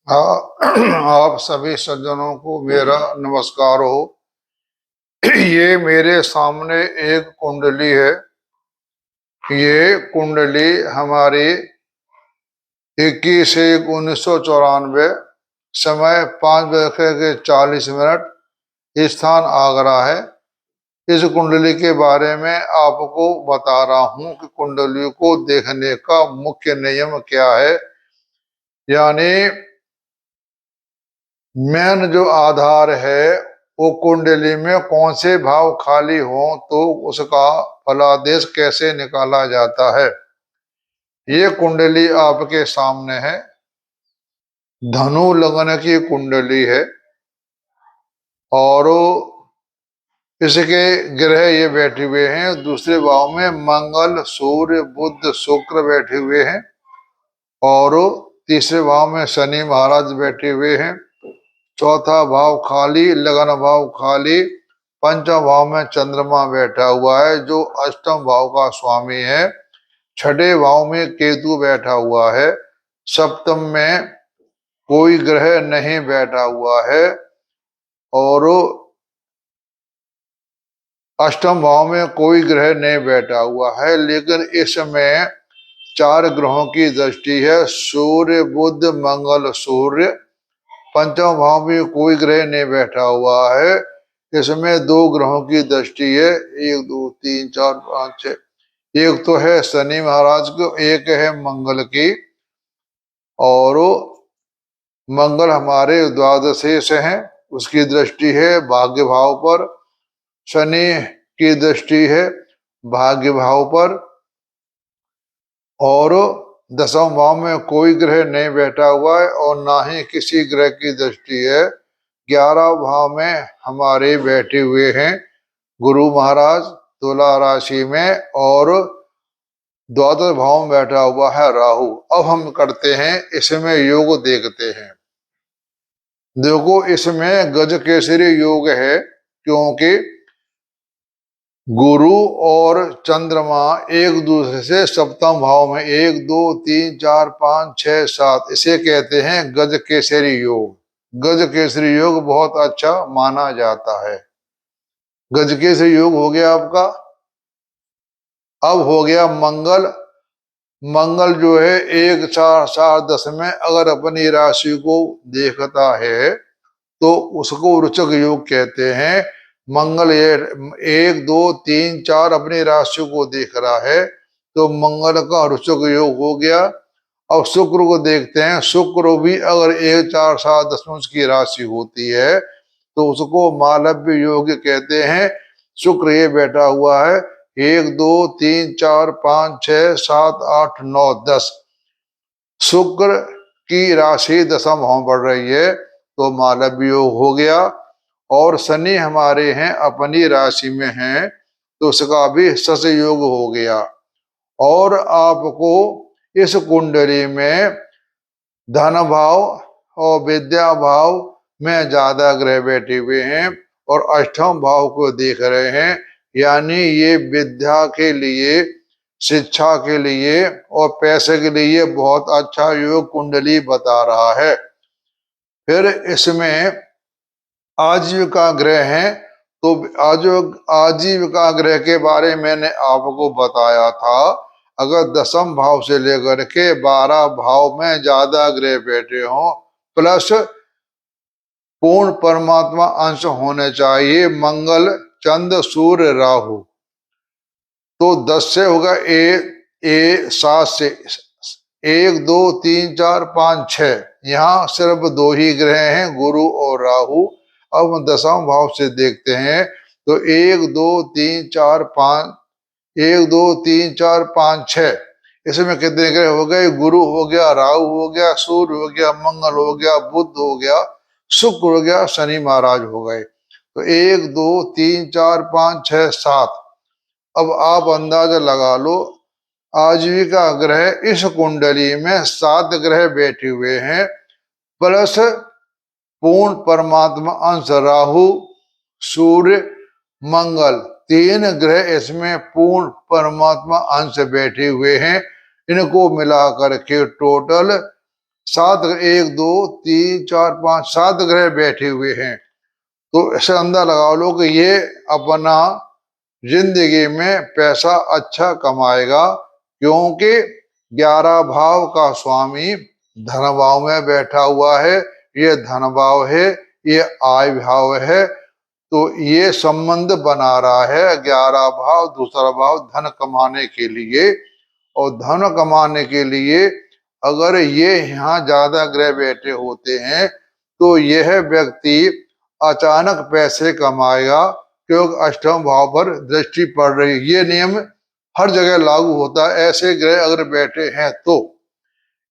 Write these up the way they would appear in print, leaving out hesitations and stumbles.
आप सभी सज्जनों को मेरा नमस्कार हो। ये मेरे सामने एक कुंडली है। ये कुंडली हमारी 21/1/1994, समय 5:40, स्थान आगरा है। इस कुंडली के बारे में आपको बता रहा हूं कि कुंडली को देखने का मुख्य नियम क्या है। यानी मेन जो आधार है वो कुंडली में कौन से भाव खाली हो तो उसका फलादेश कैसे निकाला जाता है। ये कुंडली आपके सामने है। धनु लग्न की कुंडली है और इसके ग्रह ये बैठे हुए हैं। दूसरे भाव में मंगल, सूर्य, बुध, शुक्र बैठे हुए हैं और तीसरे भाव में शनि महाराज बैठे हुए हैं। चौथा भाव खाली, लगन भाव खाली। पंचम भाव में चंद्रमा बैठा हुआ है जो अष्टम भाव का स्वामी है। छठे भाव में केतु बैठा हुआ है। सप्तम में कोई ग्रह नहीं बैठा हुआ है और अष्टम भाव में कोई ग्रह नहीं बैठा हुआ है। लेकिन इसमें 4 ग्रहों की दृष्टि है। सूर्य, बुध, मंगल, सूर्य। पंचम भाव में कोई ग्रह नहीं बैठा हुआ है। इसमें 2 ग्रहों की दृष्टि है। 1 2 3 4 5 6। एक तो है शनि महाराज को, एक है मंगल की। और मंगल हमारे द्वादशी से हैं, उसकी दृष्टि है भाग्य भाव पर। शनि की दृष्टि है भाग्य भाव पर और दसम भाव में कोई ग्रह नहीं बैठा हुआ है और ना ही किसी ग्रह की दृष्टि है। 11 भाव में हमारे बैठे हुए हैं गुरु महाराज तुला राशि में और द्वादश भाव में बैठा हुआ है राहु। अब हम करते हैं इसमें योग देखते हैं। देखो इसमें गज केसरी योग है क्योंकि गुरु और चंद्रमा एक दूसरे से सप्तम भाव में 1 2 3 4 5 6 7, इसे कहते हैं गज केसरी योग। गज केसरी योग बहुत अच्छा माना जाता है। गज केसरी योग हो गया आपका। अब हो गया मंगल। मंगल जो है 1 4 7 10 में अगर अपनी राशि को देखता है तो उसको रुचक योग कहते हैं। मंगल ये 1 2 3 4 अपनी राशि को देख रहा है तो मंगल का रुचक योग हो गया। अब शुक्र को देखते हैं। शुक्र भी अगर 1 4 7 10 में उसकी राशि होती है तो उसको मालव्य योग कहते हैं। शुक्र ये बैठा हुआ है 1 2 3 4 5 6 7 8 9 10। शुक्र की राशि दशम भाव बढ़ रही है तो मालव्य योग हो गया। और शनि हमारे हैं अपनी राशि में हैं तो उसका भी सस योग हो गया। और आपको इस कुंडली में धन भाव और विद्या भाव में ज्यादा ग्रह बैठे हुए हैं और अष्टम भाव को देख रहे हैं। यानी ये विद्या के लिए, शिक्षा के लिए और पैसे के लिए बहुत अच्छा योग कुंडली बता रहा है। फिर इसमें आजीविका ग्रह हैं तो आजीविका ग्रह के बारे में मैंने आपको बताया था। अगर दसम भाव से लेकर के 12 भाव में ज्यादा ग्रह बैठे हों प्लस पूर्ण परमात्मा अंश होने चाहिए मंगल, चंद्र, सूर्य, राहु, तो 10 से होगा 7 से 1 2 3 4 5 6। यहाँ सिर्फ 2 ही ग्रह हैं गुरु और राहु। अब हम दसम भाव से देखते हैं तो 1 2 3 4 5 1 2 3 4 5 6। इसमें कितने ग्रह हो गए? गुरु हो गया, राहु हो गया, सूर्य हो गया, मंगल हो गया, बुध हो गया, शुक्र हो गया, शनि महाराज हो गए। तो 1 2 3 4 5 6 7। अब आप अंदाजा लगा लो आजीविका ग्रह इस कुंडली में 7 ग्रह बैठे हुए हैं प्लस पूर्ण परमात्मा अंश राहु, सूर्य, मंगल, 3 ग्रह इसमें पूर्ण परमात्मा अंश बैठे हुए हैं। इनको मिलाकर के टोटल सात, एक दो तीन चार पांच, सात ग्रह बैठे हुए हैं। तो ऐसे अंदाजा लगा लो कि ये अपना जिंदगी में पैसा अच्छा कमाएगा, क्योंकि 11 भाव का स्वामी धन भाव में बैठा हुआ है। ये धन भाव है, ये आय भाव है, तो ये संबंध बना रहा है 11 भाव दूसरा भाव धन कमाने के लिए। और धन कमाने के लिए अगर ये यहाँ ज्यादा ग्रह बैठे होते हैं तो यह व्यक्ति अचानक पैसे कमाएगा, क्योंकि अष्टम भाव पर दृष्टि पड़ रही है। ये नियम हर जगह लागू होता है। ऐसे ग्रह अगर बैठे हैं तो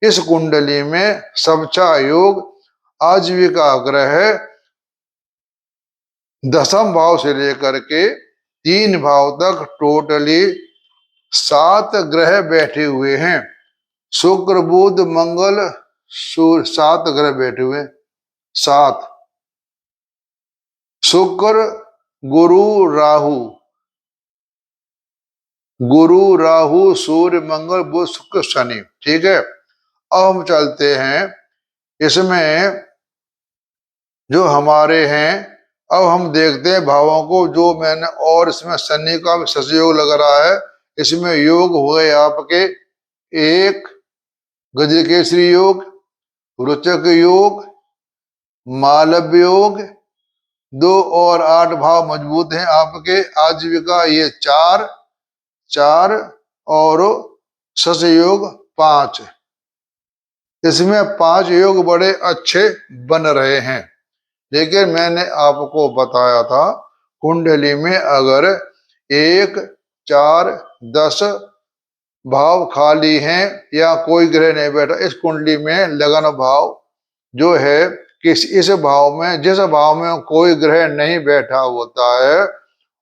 इस कुंडली में सबचा योग आजीविका ग्रह दसम भाव से लेकर के 3 भाव तक टोटली 7 ग्रह बैठे हुए हैं। शुक्र बुध मंगल सूर्य, 7 ग्रह बैठे हुए, 7। शुक्र गुरु राहु सूर्य मंगल बुध शुक्र शनि। ठीक है, अब हम चलते हैं इसमें जो हमारे हैं। अब हम देखते हैं भावों को जो मैंने, और इसमें शनि का भी सहयोग लग रहा है। इसमें योग हुए आपके 1 गजकेसरी योग, रोचक योग, मालव्य योग, 2 और 8 भाव मजबूत हैं आपके। आजीविका ये 4 और सहयोग 5। इसमें 5 योग बड़े अच्छे बन रहे हैं। लेकिन मैंने आपको बताया था कुंडली में अगर 1 4 10 भाव खाली हैं या कोई ग्रह नहीं बैठा, इस कुंडली में लगन भाव जो है किस इस भाव में, जिस भाव में कोई ग्रह नहीं बैठा होता है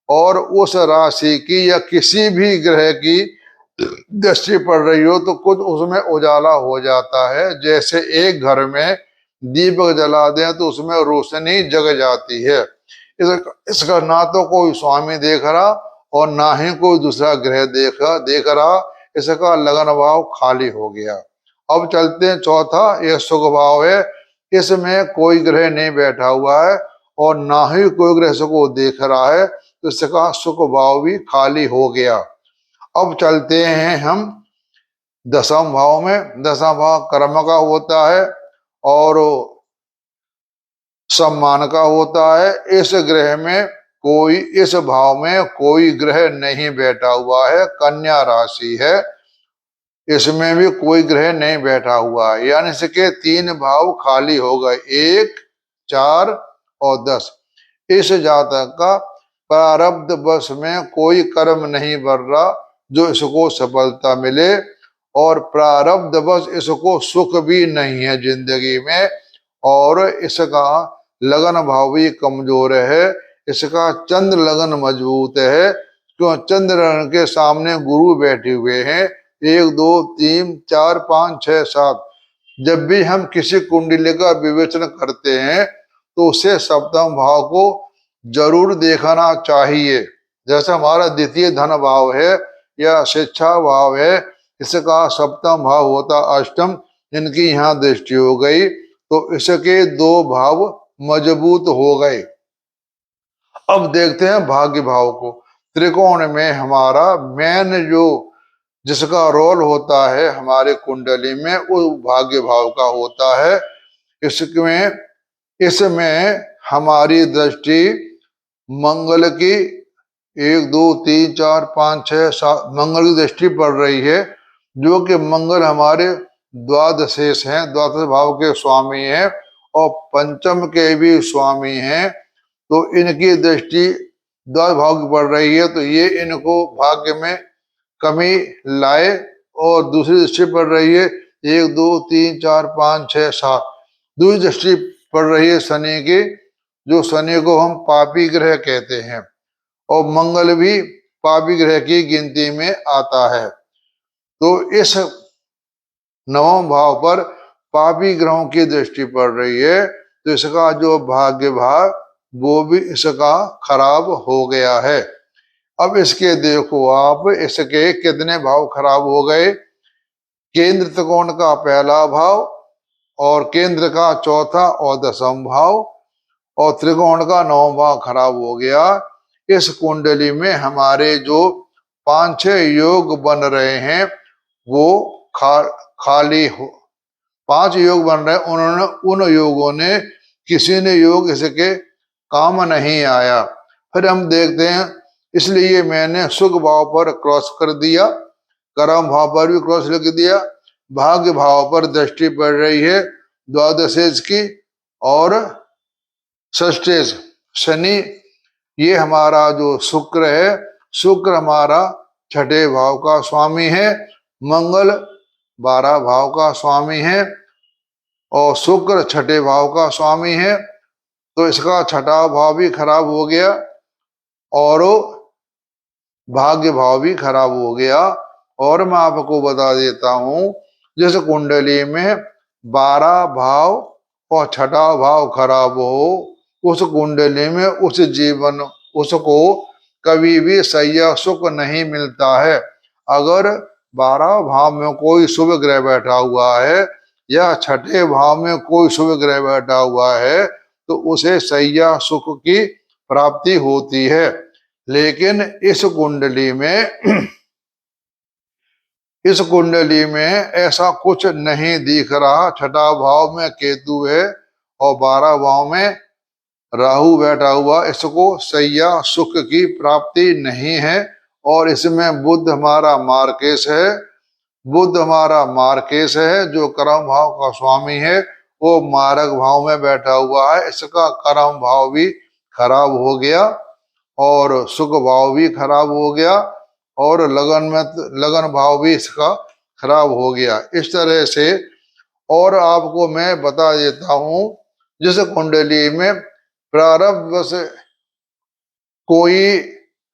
और उस राशि की या किसी भी ग्रह की दृष्टि पड़ रही हो तो कुछ उसमें उजाला हो जाता है। जैसे एक घर में दीपक जला दें तो उसमें रोशनी जग जाती है। इसका ना तो कोई स्वामी देख रहा और ना ही कोई दूसरा ग्रह देख रहा। इसका लगन भाव खाली हो गया। अब चलते हैं चौथा, यह सुख भाव है। इसमें कोई ग्रह नहीं बैठा हुआ है और ना ही कोई ग्रह इसको देख रहा है, तो इसका सुख भाव भी खाली हो गया। अब चलते हैं हम दसम भाव में। दसम भाव कर्म का होता है और सम्मान का होता है। इस ग्रह में कोई, इस भाव में कोई ग्रह नहीं बैठा हुआ है। कन्या राशि है, इसमें भी कोई ग्रह नहीं बैठा हुआ है, यानी इसके 3 भाव खाली हो गए, 1 4 और 10। इस जातक का प्रारब्ध बस में कोई कर्म नहीं बढ़ रहा जो इसको सफलता मिले, और प्रारब्ध बस इसको सुख भी नहीं है जिंदगी में, और इसका लगन भाव भी कमजोर है। इसका चंद्र लगन मजबूत है, क्यों चंद्र लगन के सामने गुरु बैठे हुए हैं। 1 2 3 4 5 6 7। जब भी हम किसी कुंडली का विवेचन करते हैं तो उसे सप्तम भाव को जरूर देखना चाहिए। जैसे हमारा द्वितीय धन भाव है या शिक्षा भाव है, इसका सप्तम भाव होता अष्टम, इनकी यहाँ दृष्टि हो गई तो इसके 2 भाव मजबूत हो गए। अब देखते हैं भाग्य भाव को। त्रिकोण में हमारा मेन जो जिसका रोल होता है हमारे कुंडली में, वो भाग्य भाव का होता है। इसमें हमारी दृष्टि मंगल की 1 2 3 4 5 6 7 मंगल की दृष्टि पड़ रही है, जो कि मंगल हमारे द्वादशेष हैं, द्वादश भाव के स्वामी हैं और पंचम के भी स्वामी हैं। तो इनकी दृष्टि द्वादश भाव की पड़ रही है, तो ये इनको भाग्य में कमी लाए। और दूसरी दृष्टि पड़ रही है 1 2 3 4 5 6 7, दूसरी दृष्टि पड़ रही है शनि की, जो शनि को हम पापी ग्रह कहते हैं, और मंगल भी पापी ग्रह की गिनती में आता है। तो इस नवम भाव पर पापी ग्रहों की दृष्टि पड़ रही है, तो इसका जो भाग्य भाव वो भी इसका खराब हो गया है। अब इसके देखो आप, इसके कितने भाव खराब हो गए। केंद्र त्रिकोण का पहला भाव, और केंद्र का चौथा और दसम भाव और त्रिकोण का नौवां भाव खराब हो गया। इस कुंडली में हमारे जो 5-6 योग बन रहे हैं वो खाली हो, 5 योग बन रहे, उन्होंने उन योगों ने किसी ने योग इसके काम नहीं आया। फिर हम देखते हैं, इसलिए मैंने सुख भाव पर क्रॉस कर दिया, कर्म भाव पर भी क्रॉस लिख दिया, भाग्य भाव पर दृष्टि पड़ रही है द्वादशेज की और षष्ठेज शनि। ये हमारा जो शुक्र है, शुक्र हमारा 6ठे भाव का स्वामी है, मंगल 12 भाव का स्वामी है और शुक्र 6ठे भाव का स्वामी है। तो इसका 6ठा भाव भी खराब हो गया और भाग्य भाव भी खराब हो गया। और मैं आपको बता देता हूं, जिस कुंडली में 12 भाव और 6ठा भाव खराब हो, उस कुंडली में उस जीवन उसको कभी भी सैया सुख नहीं मिलता है। अगर 12 भाव में कोई शुभ ग्रह बैठा हुआ है या 6ठे भाव में कोई शुभ ग्रह बैठा हुआ है तो उसे सैया सुख की प्राप्ति होती है। लेकिन इस कुंडली में ऐसा कुछ नहीं दिख रहा। 6ठा भाव में केतु है और 12 भाव में राहु बैठा हुआ, इसको सैया सुख की प्राप्ति नहीं है। और इसमें बुध हमारा मार्केश है, बुध हमारा मार्केश है जो कर्म भाव का स्वामी है, वो मारक भाव में बैठा हुआ है, इसका कर्म भाव भी खराब हो गया और सुख भाव भी खराब हो गया और लगन भाव भी इसका खराब हो गया। इस तरह से और आपको मैं बता देता हूं, जिस कुंडली में प्रारब्ध से कोई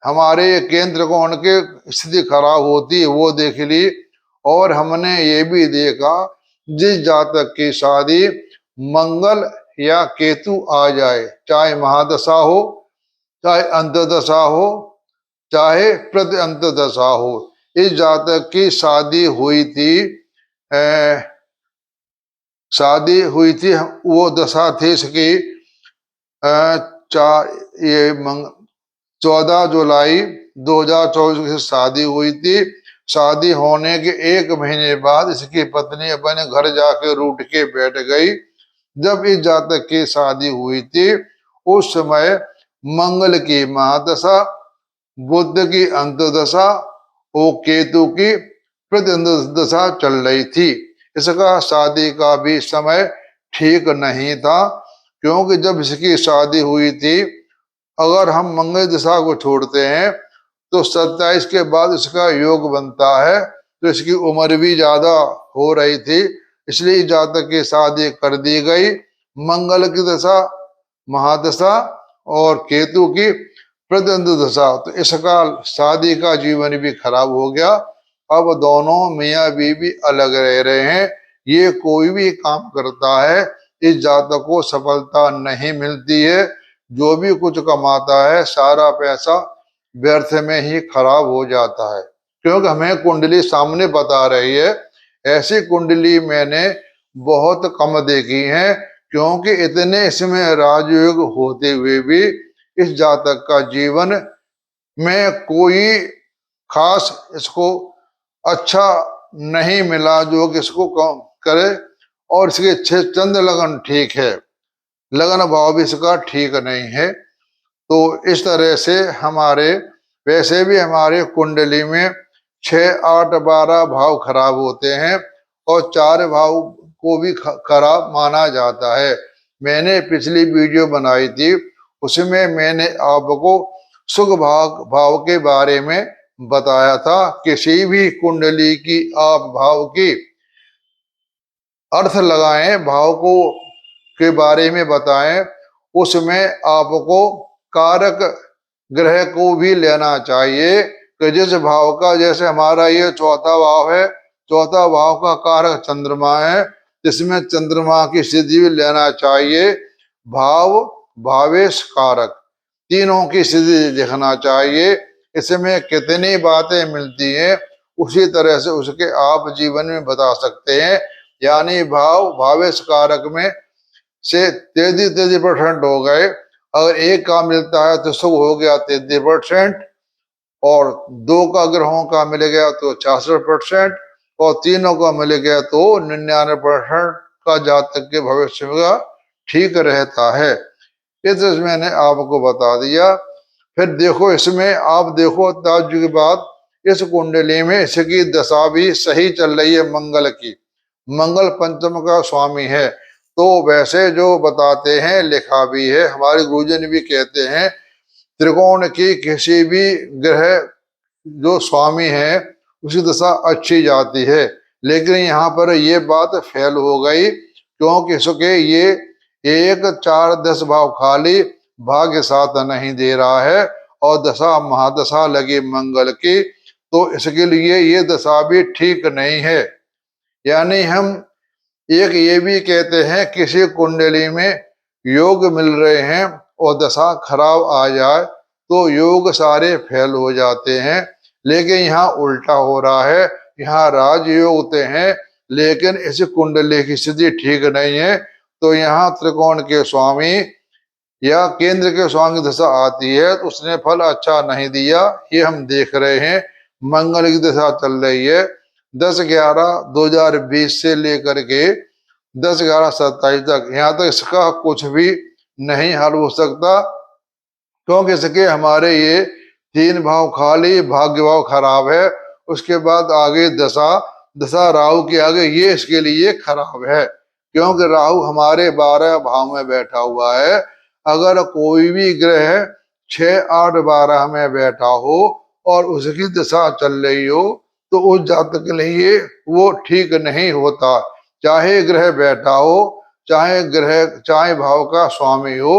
हमारे केंद्र कोण के स्थिति खराब होती है वो देख ली। और हमने ये भी देखा, जिस जातक की शादी मंगल या केतु आ जाए, चाहे महादशा हो, चाहे अंतदशा हो, चाहे प्रत्यंतदशा हो, इस जातक की शादी हुई थी, वो दशा थी इसकी 14 जुलाई 2024 की शादी हुई थी। शादी होने के 1 महीने बाद इसकी पत्नी अपने घर जाके रूठ के बैठ गई। जब इस जातक की शादी हुई थी उस समय मंगल की महादशा, बुध की अंतदशा और केतु की प्रत्यंतदशा चल रही थी। इसका शादी का भी समय ठीक नहीं था, क्योंकि जब इसकी शादी हुई थी, अगर हम मंगल दशा को छोड़ते हैं तो 27 के बाद इसका योग बनता है, तो इसकी उम्र भी ज्यादा हो रही थी, इसलिए जातक की शादी कर दी गई। मंगल की दशा महादशा और केतु की प्रत्यंत दशा, तो इसका शादी का जीवन भी खराब हो गया। अब दोनों मियाँ बीवी अलग रह रहे हैं। ये कोई भी काम करता है इस जातक को सफलता नहीं मिलती है, जो भी कुछ कमाता है सारा पैसा व्यर्थ में ही खराब हो जाता है, क्योंकि हमें कुंडली सामने बता रही है। ऐसी कुंडली मैंने बहुत कम देखी है, क्योंकि इतने इसमें राजयोग होते हुए भी इस जातक का जीवन में कोई खास इसको अच्छा नहीं मिला जो कि इसको करे। और इसके 6 चंद्र लगन ठीक है, लगन भाव भी इसका ठीक नहीं है। तो इस तरह से हमारे वैसे भी हमारे कुंडली में 6, 8, 12 भाव खराब होते हैं और 4 भाव को भी खराब माना जाता है। मैंने पिछली वीडियो बनाई थी, उसमें मैंने आपको सुख भाव के बारे में बताया था। किसी भी कुंडली की आप भाव की अर्थ लगाएं, भाव को के बारे में बताएं, उसमें आपको कारक ग्रह को भी लेना चाहिए कि जिस भाव का, जैसे हमारा ये 4था भाव है, 4था भाव का कारक चंद्रमा है, इसमें चंद्रमा की स्थिति भी लेना चाहिए। भाव भावेश कारक तीनों की स्थिति देखना चाहिए। इसमें कितनी बातें मिलती हैं उसी तरह से उसके आप जीवन में बता सकते हैं। यानी भाव भावेश कारक में से 33% हो गए। अगर एक का मिलता है तो सुख हो गया 33%, और दो का ग्रहों का मिल गया तो 66%, और तीनों का मिल गया तो 99% का जातक के भविष्य का ठीक रहता है। इस मैंने आपको बता दिया। फिर देखो इसमें आप देखो ताज्जुब की बात, इस कुंडली में इसकी दशा भी सही चल रही है मंगल की। मंगल पंचम का स्वामी है। तो वैसे जो बताते हैं, लिखा भी है, हमारे गुरुजन भी कहते हैं, त्रिकोण की किसी भी ग्रह जो स्वामी है उसकी दशा अच्छी जाती है। लेकिन यहाँ पर ये बात फेल हो गई, क्योंकि इसके ये 1, 4, 10 भाव खाली भाग्य साथ नहीं दे रहा है, और दशा महादशा लगी मंगल की, तो इसके लिए ये दशा भी ठीक नहीं है। यानी हम एक ये भी कहते हैं, किसी कुंडली में योग मिल रहे हैं और दशा खराब आ जाए तो योग सारे फेल हो जाते हैं। लेकिन यहाँ उल्टा हो रहा है, यहाँ राजयोग होते हैं लेकिन इस कुंडली की स्थिति ठीक नहीं है, तो यहाँ त्रिकोण के स्वामी या केंद्र के स्वामी दशा आती है तो उसने फल अच्छा नहीं दिया। ये हम देख रहे हैं, मंगल की दशा चल रही है 10/11/2020 से लेकर के 10/11/27 तक। यहाँ तक इसका कुछ भी नहीं हल हो सकता, क्योंकि इसके हमारे ये 3 भाव खाली, भाग्य भाव खराब है। उसके बाद आगे दशा, दशा राहु के आगे, ये इसके लिए खराब है, क्योंकि राहु हमारे 12 भाव में बैठा हुआ है। अगर कोई भी ग्रह 6, 8, 12 में बैठा हो और उसकी दशा चल रही हो तो उस जातक के लिए वो ठीक नहीं होता। चाहे ग्रह बैठा हो, चाहे भाव का स्वामी हो,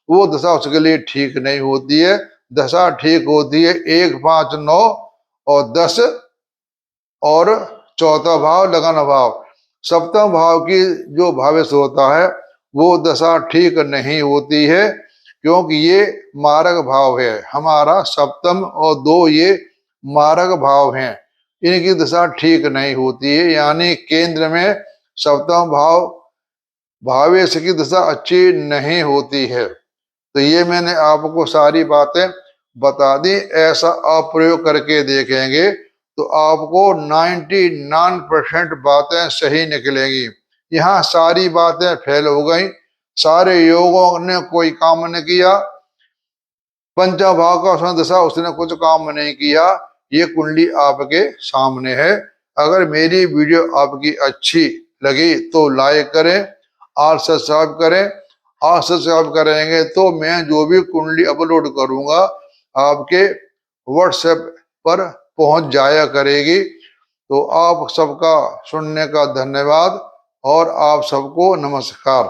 वो दशा उसके लिए ठीक नहीं होती है। दशा ठीक होती है 1, 5, 9 और 10 और चौथा भाव लगन भाव। सप्तम भाव की जो भावेश होता है वो दशा ठीक नहीं होती है, क्योंकि ये मारक भाव है। हमारा सप्तम और 2 ये मारक भाव हैं, इनकी दशा ठीक नहीं होती है। यानी केंद्र में सप्तम भाव भावेश की दशा अच्छी नहीं होती है। तो ये मैंने आपको सारी बातें बता दी। ऐसा आप प्रयोग करके देखेंगे तो आपको 99% बातें सही निकलेंगी। यहाँ सारी बातें फेल हो गई, सारे योगों ने कोई काम नहीं किया। पंचभाव का उसने दशा, उसने कुछ काम नहीं किया। ये कुंडली आपके सामने है। अगर मेरी वीडियो आपकी अच्छी लगी तो लाइक करें और सब्सक्राइब करें। और सब्सक्राइब करेंगे तो मैं जो भी कुंडली अपलोड करूंगा आपके व्हाट्सएप पर पहुंच जाया करेगी। तो आप सबका सुनने का धन्यवाद और आप सबको नमस्कार।